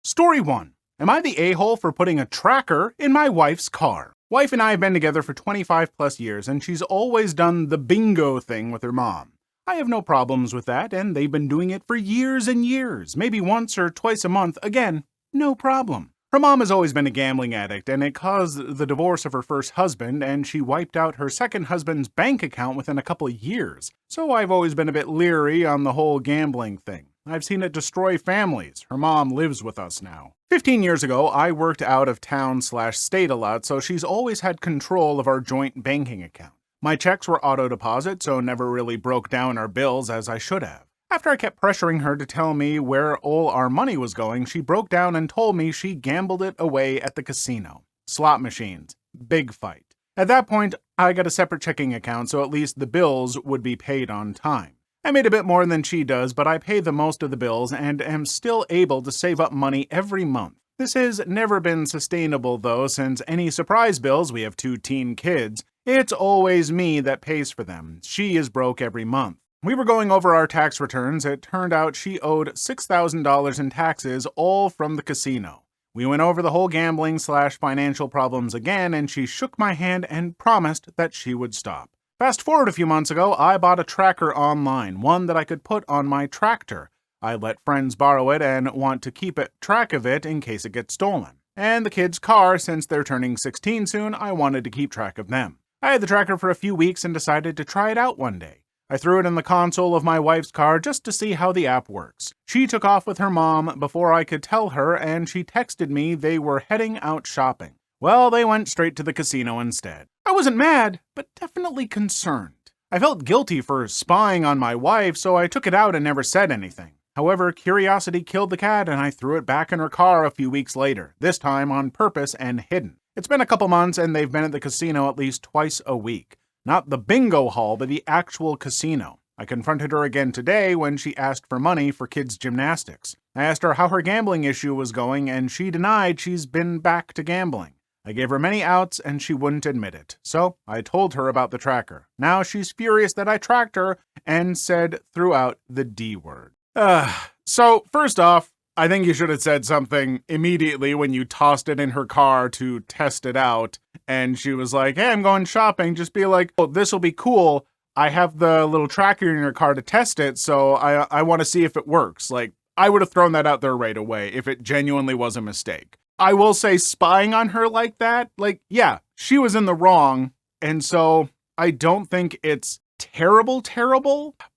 Story 1. Am I the a-hole for putting a tracker in my wife's car? Wife and I have been together for 25 plus years, and she's always done the bingo thing with her mom. I have no problems with that, and they've been doing it for years and years, maybe once or twice a month. Again, no problem. Her mom has always been a gambling addict, and it caused the divorce of her first husband, and she wiped out her second husband's bank account within a couple of years. So I've always been a bit leery on the whole gambling thing. I've seen it destroy families. Her mom lives with us now. 15 years ago, I worked out of town/state a lot, so she's always had control of our joint banking account. My checks were auto-deposit, so never really broke down our bills as I should have. After I kept pressuring her to tell me where all our money was going, she broke down and told me she gambled it away at the casino. Slot machines. Big fight. At that point, I got a separate checking account, so at least the bills would be paid on time. I made a bit more than she does, but I pay the most of the bills and am still able to save up money every month. This has never been sustainable though, since any surprise bills, we have 2 teen kids, it's always me that pays for them. She is broke every month. We were going over our tax returns. It turned out she owed $6,000 in taxes, all from the casino. We went over the whole gambling/financial problems again, and she shook my hand and promised that she would stop. Fast forward a few months ago, I bought a tracker online, one that I could put on my tractor. I let friends borrow it and want to keep track of it in case it gets stolen. And the kids' car, since they're turning 16 soon, I wanted to keep track of them. I had the tracker for a few weeks and decided to try it out one day. I threw it in the console of my wife's car just to see how the app works. She took off with her mom before I could tell her, and she texted me they were heading out shopping. Well, they went straight to the casino instead. I wasn't mad, but definitely concerned. I felt guilty for spying on my wife, so I took it out and never said anything. However, curiosity killed the cat, and I threw it back in her car a few weeks later, this time on purpose and hidden. It's been a couple months, and they've been at the casino at least twice a week. Not the bingo hall, but the actual casino. I confronted her again today when she asked for money for kids' gymnastics. I asked her how her gambling issue was going, and she denied she's been back to gambling. I gave her many outs, and she wouldn't admit it. So I told her about the tracker. Now she's furious that I tracked her and said throughout the D word. So first off, I think you should have said something immediately when you tossed it in her car to test it out. And she was like, hey, I'm going shopping. Just be like, oh, this will be cool. I have the little tracker in your car to test it, so I want to see if it works. Like, I would have thrown that out there right away if it genuinely was a mistake. I will say spying on her like that, yeah, she was in the wrong. And so I don't think it's terrible,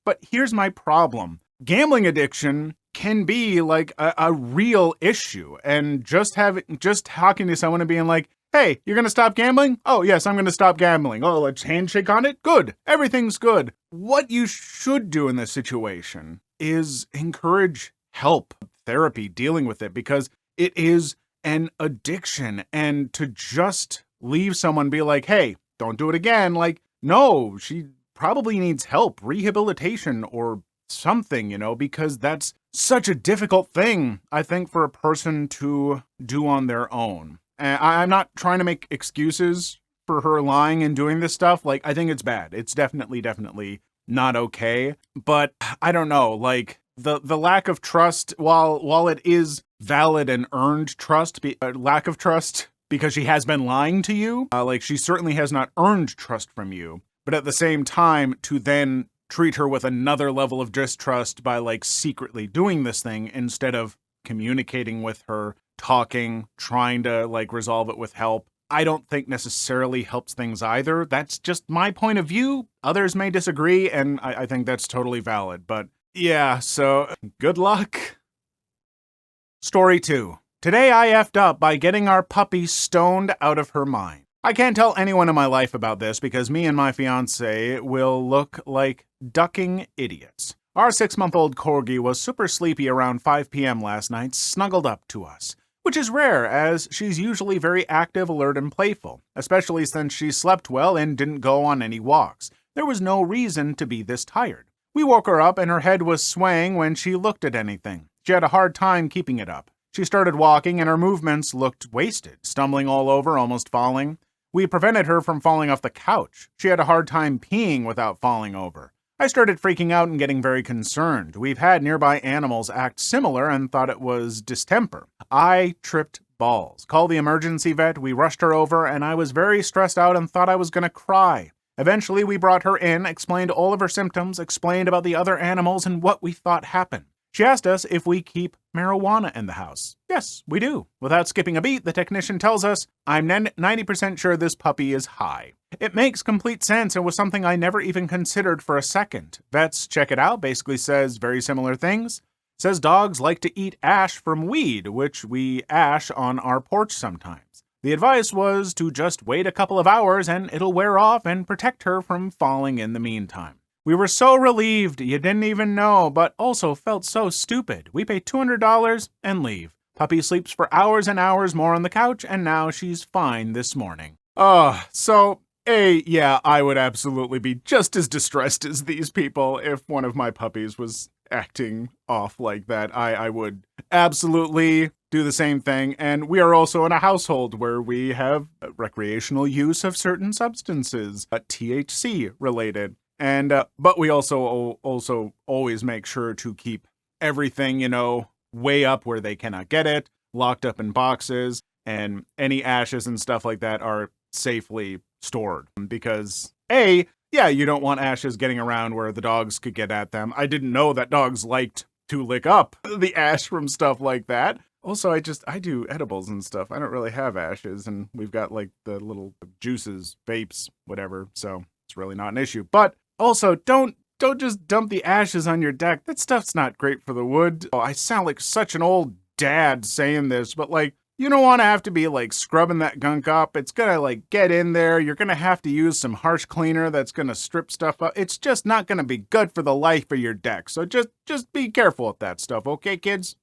but here's my problem. Gambling addiction can be like a real issue, and just talking to someone and being like, hey, you're going to stop gambling? Oh, yes, I'm going to stop gambling. Oh, let's handshake on it? Good. Everything's good. What you should do in this situation is encourage help, therapy, dealing with it, because it is an addiction. And to just leave someone be like, hey, don't do it again. Like, no, she probably needs help, rehabilitation or something, because that's such a difficult thing, I think, for a person to do on their own. And I'm not trying to make excuses for her lying and doing this stuff. Like, I think it's bad. It's definitely not okay. But I don't know, like, the lack of trust, while it is valid and earned trust, lack of trust because she has been lying to you, like, she certainly has not earned trust from you. But at the same time, to then treat her with another level of distrust by, like, secretly doing this thing instead of communicating with her, talking, trying to, like, resolve it with help, I don't think necessarily helps things either. That's just my point of view. Others may disagree, and I think that's totally valid. But yeah, so good luck. Story 2. Today I effed up by getting our puppy stoned out of her mind. I can't tell anyone in my life about this because me and my fiance will look like ducking idiots. Our 6-month-old corgi was super sleepy around 5 p.m. last night, snuggled up to us, which is rare as she's usually very active, alert, and playful, especially since she slept well and didn't go on any walks. There was no reason to be this tired. We woke her up and her head was swaying when she looked at anything. She had a hard time keeping it up. She started walking and her movements looked wasted, stumbling all over, almost falling. We prevented her from falling off the couch. She had a hard time peeing without falling over. I started freaking out and getting very concerned. We've had nearby animals act similar and thought it was distemper. I tripped balls. Called the emergency vet, we rushed her over, and I was very stressed out and thought I was gonna cry. Eventually, we brought her in, explained all of her symptoms, explained about the other animals and what we thought happened. She asked us if we keep marijuana in the house. Yes, we do. Without skipping a beat, the technician tells us, I'm 90% sure this puppy is high. It makes complete sense and was something I never even considered for a second. Vets check it out, basically says very similar things. Says dogs like to eat ash from weed, which we ash on our porch sometimes. The advice was to just wait a couple of hours and it'll wear off and protect her from falling in the meantime. We were so relieved, you didn't even know, but also felt so stupid. We pay $200 and leave. Puppy sleeps for hours and hours more on the couch, and now she's fine this morning. Yeah, I would absolutely be just as distressed as these people if one of my puppies was acting off like that. I would absolutely do the same thing, and we are also in a household where we have recreational use of certain substances, THC related. And but we also always make sure to keep everything, way up where they cannot get it, locked up in boxes, and any ashes and stuff like that are safely stored. Because you don't want ashes getting around where the dogs could get at them. I didn't know that dogs liked to lick up the ash from stuff like that. Also, I do edibles and stuff. I don't really have ashes, and we've got like the little juices, vapes, whatever, so it's really not an issue. But also, don't just dump the ashes on your deck. That stuff's not great for the wood. Oh, I sound like such an old dad saying this, but you don't want to have to be scrubbing that gunk up. It's gonna get in there. You're gonna have to use some harsh cleaner that's gonna strip stuff up. It's just not gonna be good for the life of your deck. So just be careful with that stuff, okay, kids?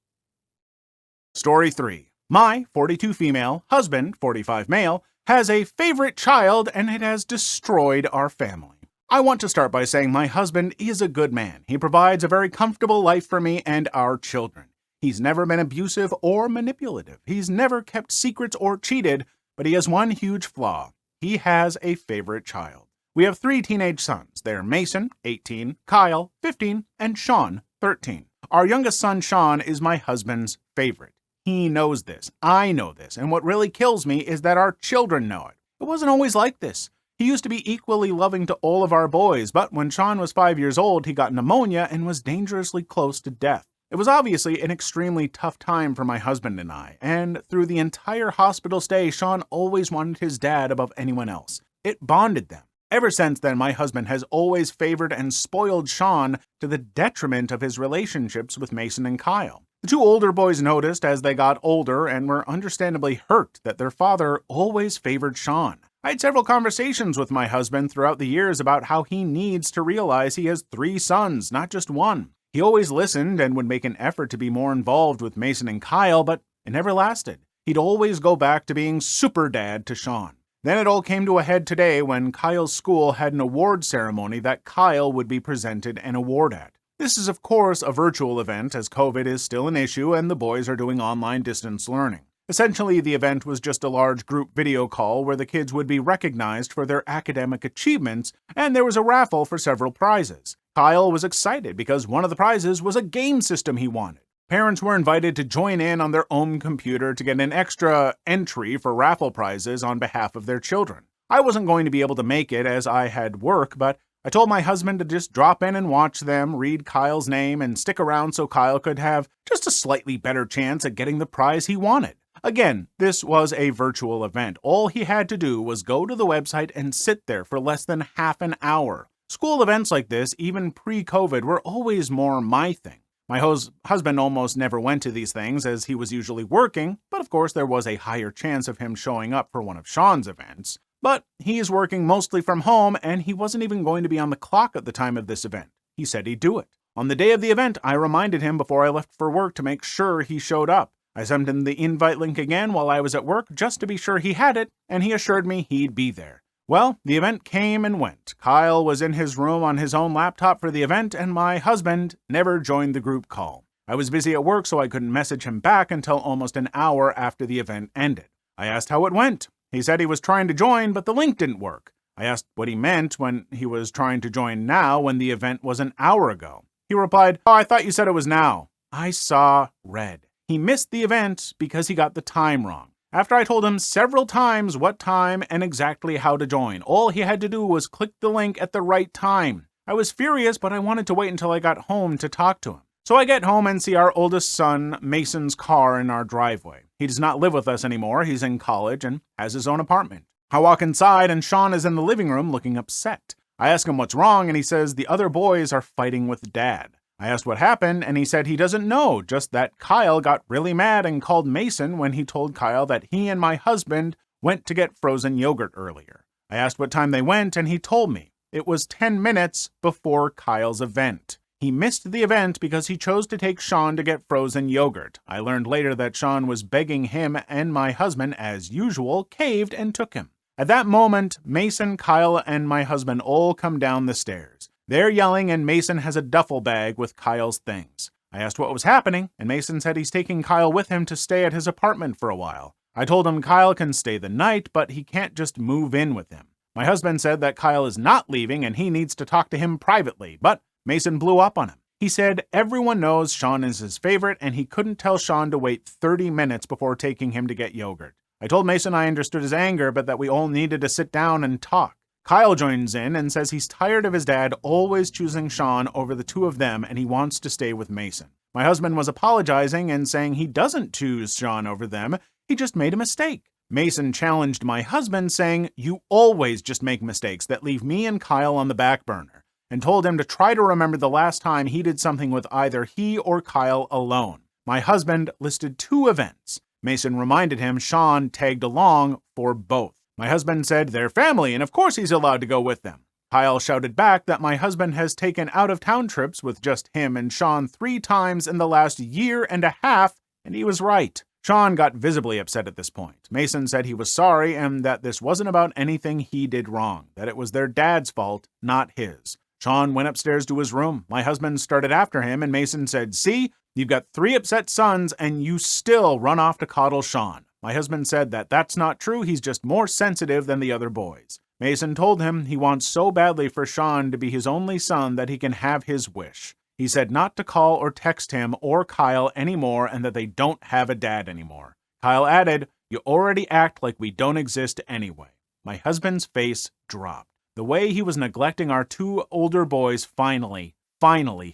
Story 3. My 42 female, husband, 45 male, has a favorite child and it has destroyed our family. I want to start by saying my husband is a good man. He provides a very comfortable life for me and our children. He's never been abusive or manipulative. He's never kept secrets or cheated, but he has one huge flaw. He has a favorite child. We have 3 teenage sons. They're Mason, 18, Kyle, 15, and Sean, 13. Our youngest son, Sean, is my husband's favorite. He knows this. I know this. And what really kills me is that our children know it. It wasn't always like this. He used to be equally loving to all of our boys, but when Sean was 5 years old, he got pneumonia and was dangerously close to death. It was obviously an extremely tough time for my husband and I, and through the entire hospital stay, Sean always wanted his dad above anyone else. It bonded them. Ever since then, my husband has always favored and spoiled Sean to the detriment of his relationships with Mason and Kyle. The 2 older boys noticed as they got older and were understandably hurt that their father always favored Sean. I had several conversations with my husband throughout the years about how he needs to realize he has 3 sons, not just 1. He always listened and would make an effort to be more involved with Mason and Kyle, but it never lasted. He'd always go back to being super dad to Sean. Then it all came to a head today when Kyle's school had an award ceremony that Kyle would be presented an award at. This is, of course, a virtual event as COVID is still an issue and the boys are doing online distance learning. Essentially, the event was just a large group video call where the kids would be recognized for their academic achievements, and there was a raffle for several prizes. Kyle was excited because one of the prizes was a game system he wanted. Parents were invited to join in on their own computer to get an extra entry for raffle prizes on behalf of their children. I wasn't going to be able to make it as I had work, but I told my husband to just drop in and watch them, read Kyle's name, and stick around so Kyle could have just a slightly better chance at getting the prize he wanted. Again, this was a virtual event. All he had to do was go to the website and sit there for less than half an hour. School events like this, even pre-COVID, were always more my thing. My husband almost never went to these things as he was usually working, but of course there was a higher chance of him showing up for one of Sean's events. But he's working mostly from home and he wasn't even going to be on the clock at the time of this event. He said he'd do it. On the day of the event, I reminded him before I left for work to make sure he showed up. I sent him the invite link again while I was at work just to be sure he had it, and he assured me he'd be there. Well, the event came and went. Kyle was in his room on his own laptop for the event, and my husband never joined the group call. I was busy at work, so I couldn't message him back until almost an hour after the event ended. I asked how it went. He said he was trying to join, but the link didn't work. I asked what he meant when he was trying to join now when the event was an hour ago. He replied, "Oh, I thought you said it was now." I saw red. He missed the event because he got the time wrong. After I told him several times what time and exactly how to join, all he had to do was click the link at the right time. I was furious, but I wanted to wait until I got home to talk to him. So I get home and see our oldest son, Mason's car in our driveway. He does not live with us anymore. He's in college and has his own apartment. I walk inside and Sean is in the living room looking upset. I ask him what's wrong and he says the other boys are fighting with Dad. I asked what happened and he said he doesn't know, just that Kyle got really mad and called Mason when he told Kyle that he and my husband went to get frozen yogurt earlier. I asked what time they went and he told me. It was 10 minutes before Kyle's event. He missed the event because he chose to take Sean to get frozen yogurt. I learned later that Sean was begging him and my husband, as usual, caved and took him. At that moment, Mason, Kyle, and my husband all come down the stairs. They're yelling and Mason has a duffel bag with Kyle's things. I asked what was happening, and Mason said he's taking Kyle with him to stay at his apartment for a while. I told him Kyle can stay the night, but he can't just move in with him. My husband said that Kyle is not leaving and he needs to talk to him privately, but Mason blew up on him. He said everyone knows Sean is his favorite and he couldn't tell Sean to wait 30 minutes before taking him to get yogurt. I told Mason I understood his anger, but that we all needed to sit down and talk. Kyle joins in and says he's tired of his dad always choosing Sean over the two of them and he wants to stay with Mason. My husband was apologizing and saying he doesn't choose Sean over them, he just made a mistake. Mason challenged my husband, saying, "You always just make mistakes that leave me and Kyle on the back burner," and told him to try to remember the last time he did something with either he or Kyle alone. My husband listed 2 events. Mason reminded him Sean tagged along for both. My husband said they're family, and of course he's allowed to go with them. Kyle shouted back that my husband has taken out-of-town trips with just him and Sean 3 times in the last year and a half, and he was right. Sean got visibly upset at this point. Mason said he was sorry and that this wasn't about anything he did wrong, that it was their dad's fault, not his. Sean went upstairs to his room. My husband started after him, and Mason said, "See, you've got 3 upset sons, and you still run off to coddle Sean." My husband said that that's not true, he's just more sensitive than the other boys. Mason told him he wants so badly for Sean to be his only son that he can have his wish. He said not to call or text him or Kyle anymore and that they don't have a dad anymore. Kyle added, "You already act like we don't exist anyway." My husband's face dropped. The way he was neglecting our 2 older boys finally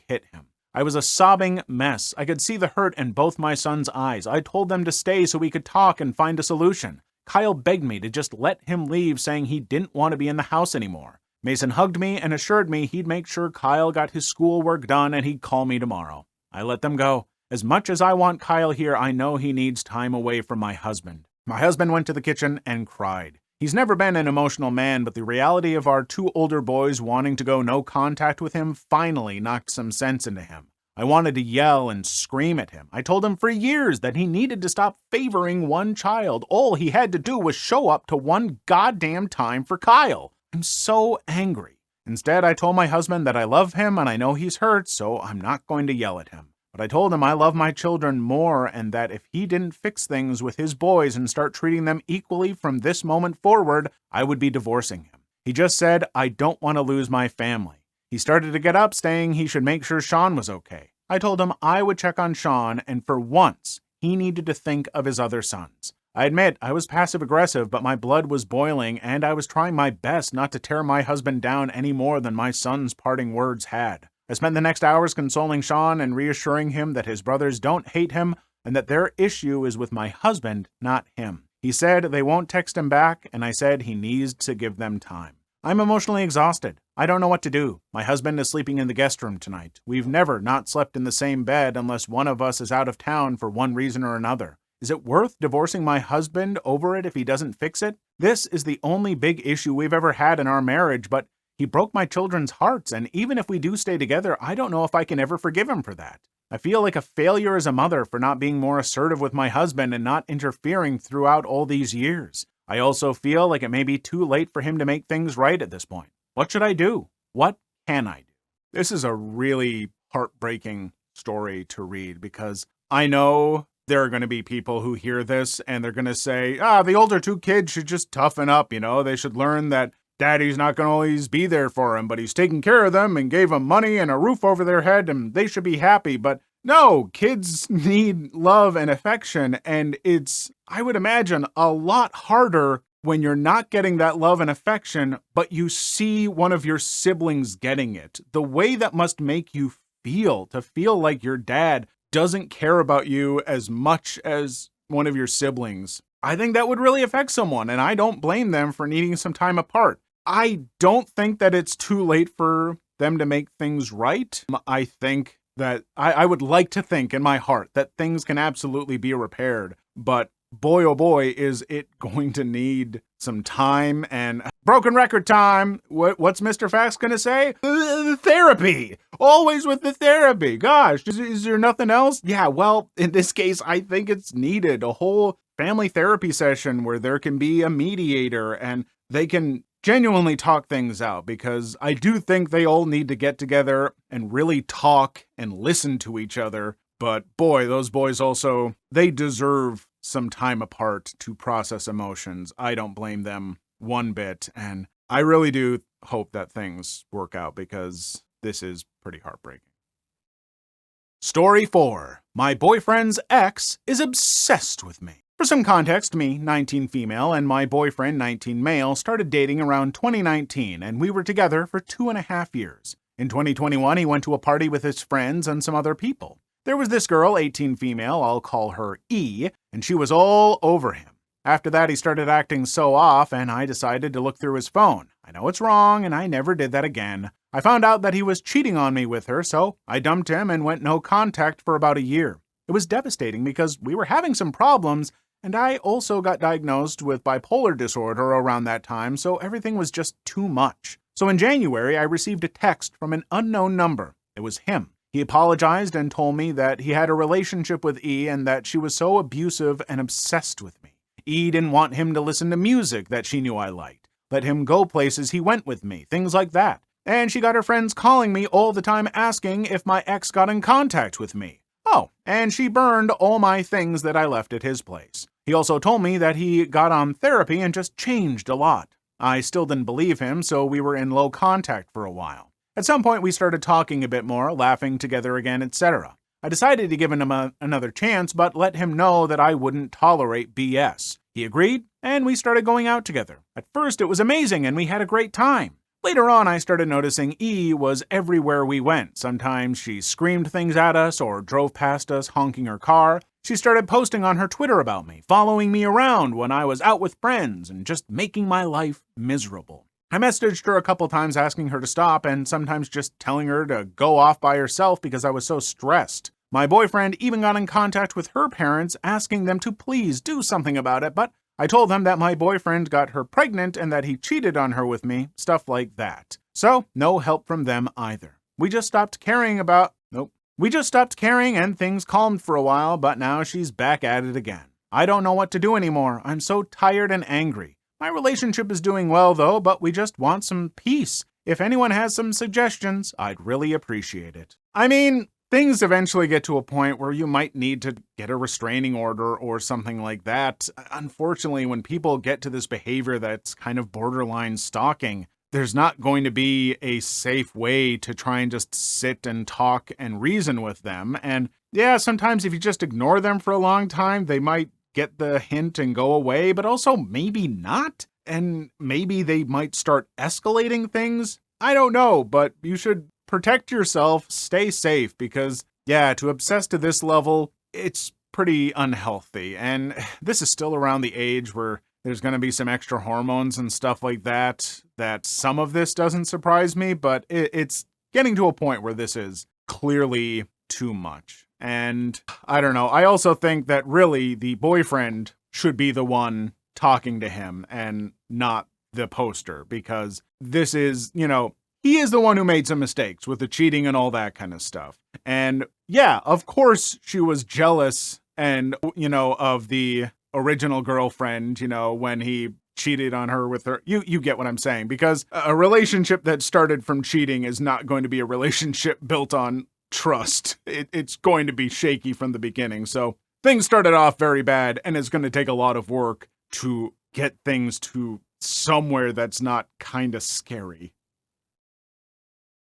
hit him. I was a sobbing mess. I could see the hurt in both my sons' eyes. I told them to stay so we could talk and find a solution. Kyle begged me to just let him leave, saying he didn't want to be in the house anymore. Mason hugged me and assured me he'd make sure Kyle got his schoolwork done and he'd call me tomorrow. I let them go. As much as I want Kyle here, I know he needs time away from my husband. My husband went to the kitchen and cried. He's never been an emotional man, but the reality of our 2 older boys wanting to go no contact with him finally knocked some sense into him. I wanted to yell and scream at him. I told him for years that he needed to stop favoring one child. All he had to do was show up to one goddamn time for Kyle. I'm so angry. Instead, I told my husband that I love him and I know he's hurt, so I'm not going to yell at him. But I told him I love my children more and that if he didn't fix things with his boys and start treating them equally from this moment forward, I would be divorcing him. He just said, "I don't want to lose my family." He started to get up, saying he should make sure Sean was okay. I told him I would check on Sean, and for once, he needed to think of his other sons. I admit I was passive-aggressive, but my blood was boiling, and I was trying my best not to tear my husband down any more than my son's parting words had. I spent the next hours consoling Sean and reassuring him that his brothers don't hate him and that their issue is with my husband, not him. He said they won't text him back, and I said he needs to give them time. I'm emotionally exhausted. I don't know what to do. My husband is sleeping in the guest room tonight. We've never not slept in the same bed unless one of us is out of town for one reason or another. Is it worth divorcing my husband over it if he doesn't fix it? This is the only big issue we've ever had in our marriage, but he broke my children's hearts, and even if we do stay together, I don't know if I can ever forgive him for that. I feel like a failure as a mother for not being more assertive with my husband and not interfering throughout all these years. I also feel like it may be too late for him to make things right at this point. What should I do? What can I do? This is a really heartbreaking story to read because I know there are going to be people who hear this and they're going to say, the older 2 kids should just toughen up, they should learn that daddy's not going to always be there for him, but he's taking care of them and gave them money and a roof over their head and they should be happy. But no, kids need love and affection, and it's, I would imagine, a lot harder when you're not getting that love and affection, but you see one of your siblings getting it. The way that must make you feel, to feel like your dad doesn't care about you as much as one of your siblings. I think that would really affect someone, and I don't blame them for needing some time apart. I don't think that it's too late for them to make things right. I think that I would like to think in my heart that things can absolutely be repaired, but boy, oh boy, is it going to need some time and broken record time. What's Mr. Facts going to say? Therapy. Always with the therapy. Gosh, is there nothing else? Yeah, well, in this case, I think it's needed. A whole family therapy session where there can be a mediator and they can genuinely talk things out, because I do think they all need to get together and really talk and listen to each other. But boy, those boys also, they deserve some time apart to process emotions. I don't blame them one bit, and I really do hope that things work out, because this is pretty heartbreaking. Story 4. My boyfriend's ex is obsessed with me. For some context, me, 19 female, and my boyfriend, 19 male, started dating around 2019, and we were together for 2.5 years. In 2021, he went to a party with his friends and some other people. There was this girl, 18 female, I'll call her E, and she was all over him. After that, he started acting so off, and I decided to look through his phone. I know it's wrong, and I never did that again. I found out that he was cheating on me with her, so I dumped him and went no contact for about a year. It was devastating because we were having some problems, and I also got diagnosed with bipolar disorder around that time, so everything was just too much. So in January, I received a text from an unknown number. It was him. He apologized and told me that he had a relationship with E and that she was so abusive and obsessed with me. E didn't want him to listen to music that she knew I liked, let him go places he went with me, things like that. And she got her friends calling me all the time asking if my ex got in contact with me. Oh, and she burned all my things that I left at his place. He also told me that he got on therapy and just changed a lot. I still didn't believe him, so we were in low contact for a while. At some point, we started talking a bit more, laughing together again, etc. I decided to give him another chance, but let him know that I wouldn't tolerate BS. He agreed, and we started going out together. At first, it was amazing, and we had a great time. Later on, I started noticing E was everywhere we went. Sometimes she screamed things at us or drove past us honking her car. She started posting on her Twitter about me, following me around when I was out with friends, and just making my life miserable. I messaged her a couple times asking her to stop, and sometimes just telling her to go off by herself because I was so stressed. My boyfriend even got in contact with her parents, asking them to please do something about it, but I told them that my boyfriend got her pregnant and that he cheated on her with me, stuff like that. So, no help from them either. We just stopped caring and things calmed for a while, but now she's back at it again. I don't know what to do anymore. I'm so tired and angry. My relationship is doing well though, but we just want some peace. If anyone has some suggestions, I'd really appreciate it. I mean, things eventually get to a point where you might need to get a restraining order or something like that. Unfortunately, when people get to this behavior that's kind of borderline stalking, there's not going to be a safe way to try and just sit and talk and reason with them. And yeah, sometimes if you just ignore them for a long time, they might get the hint and go away, but also maybe not. And maybe they might start escalating things. I don't know, but you should protect yourself, stay safe, because yeah, to obsess to this level, it's pretty unhealthy. And this is still around the age where there's going to be some extra hormones and stuff like that some of this doesn't surprise me, but it's getting to a point where this is clearly too much. And I don't know. I also think that really the boyfriend should be the one talking to him and not the poster, because this is, he is the one who made some mistakes with the cheating and all that kind of stuff. And yeah, of course she was jealous and, of the original girlfriend, when he cheated on her with her. You get what I'm saying, because a relationship that started from cheating is not going to be a relationship built on trust. It's going to be shaky from the beginning. So things started off very bad, and it's going to take a lot of work to get things to somewhere that's not kinda scary.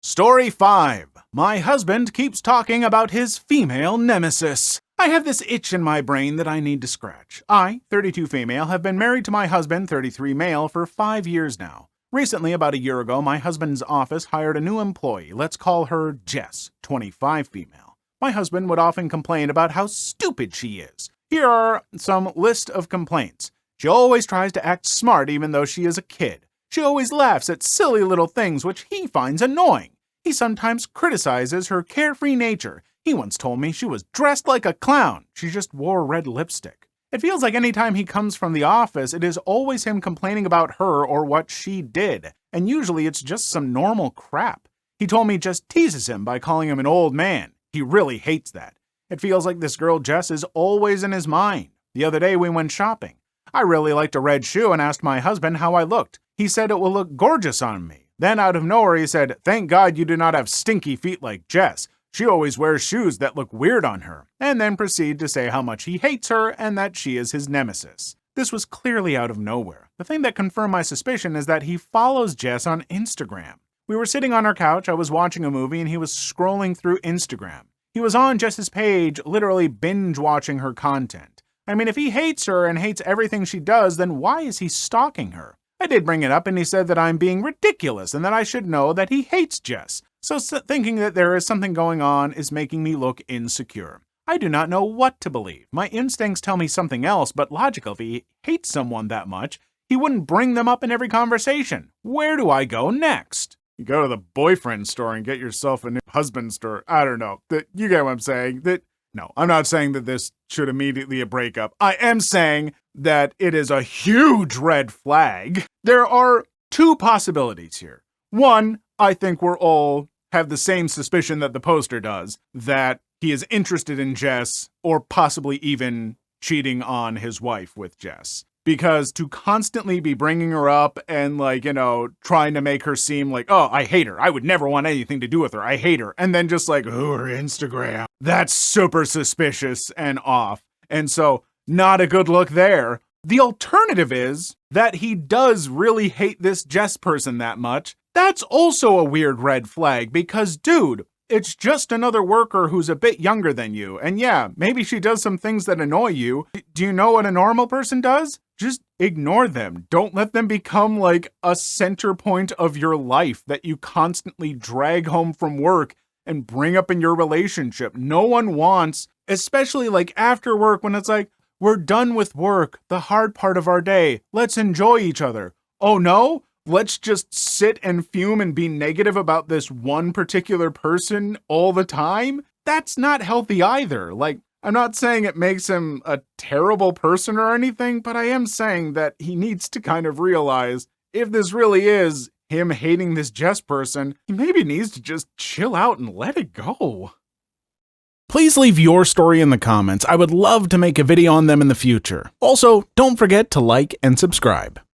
Story 5. My husband keeps talking about his female nemesis. I have this itch in my brain that I need to scratch. I, 32 female, have been married to my husband, 33 male, for 5 years now. Recently, about a year ago, my husband's office hired a new employee. Let's call her Jess, 25 female. My husband would often complain about how stupid she is. Here are some list of complaints. She always tries to act smart even though she is a kid. She always laughs at silly little things which he finds annoying. He sometimes criticizes her carefree nature. He once told me she was dressed like a clown. She just wore red lipstick. It feels like any time he comes from the office, it is always him complaining about her or what she did. And usually it's just some normal crap. He told me Jess teases him by calling him an old man. He really hates that. It feels like this girl Jess is always in his mind. The other day we went shopping. I really liked a red shoe and asked my husband how I looked. He said it will look gorgeous on me. Then out of nowhere he said, "Thank God you do not have stinky feet like Jess. She always wears shoes that look weird on her," and then proceeded to say how much he hates her and that she is his nemesis. This was clearly out of nowhere. The thing that confirmed my suspicion is that he follows Jess on Instagram. We were sitting on our couch, I was watching a movie, and he was scrolling through Instagram. He was on Jess's page, literally binge-watching her content. I mean, if he hates her and hates everything she does, then why is he stalking her? I did bring it up, and he said that I'm being ridiculous and that I should know that he hates Jess. So thinking that there is something going on is making me look insecure. I do not know what to believe. My instincts tell me something else, but logically, if he hates someone that much, he wouldn't bring them up in every conversation. Where do I go next? You go to the boyfriend store and get yourself a new husband store. I don't know. You get what I'm saying? No, I'm not saying that this should immediately a breakup. I am saying that it is a huge red flag. There are two possibilities here. One, I think we're all have the same suspicion that the poster does, that he is interested in Jess or possibly even cheating on his wife with Jess. Because to constantly be bringing her up and trying to make her seem like, oh, I hate her. I would never want anything to do with her. I hate her. And then just like, oh, her Instagram. That's super suspicious and off. And so not a good look there. The alternative is that he does really hate this Jess person that much. That's also a weird red flag because, dude, it's just another worker who's a bit younger than you. And yeah, maybe she does some things that annoy you. Do you know what a normal person does? Just ignore them. Don't let them become like a center point of your life that you constantly drag home from work and bring up in your relationship. No one wants, especially like after work when it's like, we're done with work, the hard part of our day. Let's enjoy each other. Oh no? Let's just sit and fume and be negative about this one particular person all the time? That's not healthy either. I'm not saying it makes him a terrible person or anything, but I am saying that he needs to kind of realize if this really is him hating this Jess person, he maybe needs to just chill out and let it go. Please leave your story in the comments. I would love to make a video on them in the future. Also, don't forget to like and subscribe.